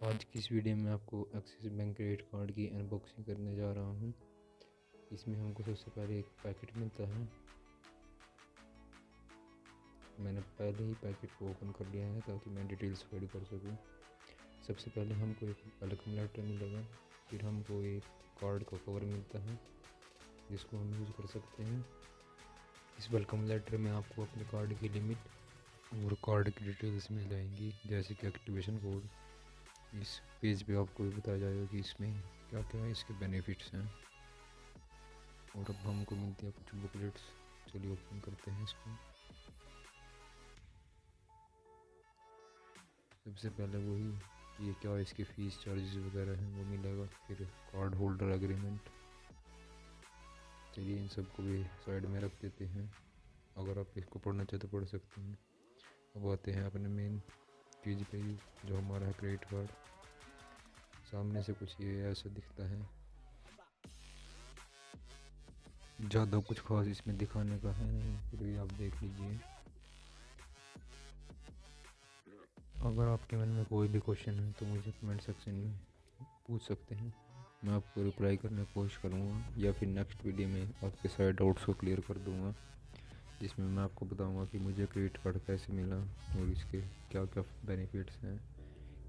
आज की इस वीडियो में आपको एक्सिस बैंक क्रेडिट कार्ड की अनबॉक्सिंग करने जा रहा हूं। इसमें हमको सबसे पहले एक पैकेट मिलता है। मैंने पहले ही पैकेट को ओपन कर लिया है ताकि मैं डिटेल्स फाइड कर सकूं। सबसे पहले हमको एक वेलकम लेटर मिलेगा, फिर हमको एक कार्ड का कवर मिलता है जिसको हम यूज़ कर सकते हैं। इस वेलकम लेटर में आपको अपने कार्ड की लिमिट और कार्ड की डिटेल्स मिल जाएंगी, जैसे कि एक्टिवेशन कोड। इस पेज पे आपको भी बताया जाएगा कि इसमें क्या क्या इसके बेनिफिट्स हैं। और अब हमको मिलती है कुछ बुकलेट्स। चलिए ओपन करते हैं इसको। सबसे पहले वही ये क्या इसके फीस चार्जेस वगैरह हैं वो मिलेगा, फिर कार्ड होल्डर एग्रीमेंट। चलिए इन सबको भी साइड में रख देते हैं, अगर आप इसको पढ़ना चाहे तो पढ़ सकते हैं। अब आते हैं अपने मेन चीज़ पे, जो हमारा है क्रेडिट कार्ड। सामने से कुछ ये ऐसा दिखता है, ज़्यादा कुछ खास इसमें दिखाने का है नहीं, फिर भी आप देख लीजिए। अगर आपके मन में कोई भी क्वेश्चन है तो मुझे कमेंट सेक्शन में पूछ सकते हैं, मैं आपको रिप्लाई करने की कोशिश करूँगा, या फिर नेक्स्ट वीडियो में आपके सारे डाउट्स को क्लियर कर दूँगा, जिसमें मैं आपको बताऊँगा कि मुझे क्रेडिट कार्ड कैसे मिला और इसके क्या क्या बेनिफिट्स हैं,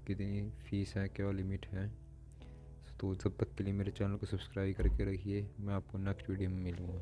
कितनी फ़ीस है, क्या लिमिट है। तो तब तक के लिए मेरे चैनल को सब्सक्राइब करके रखिए। मैं आपको नेक्स्ट वीडियो में मिलूँगा।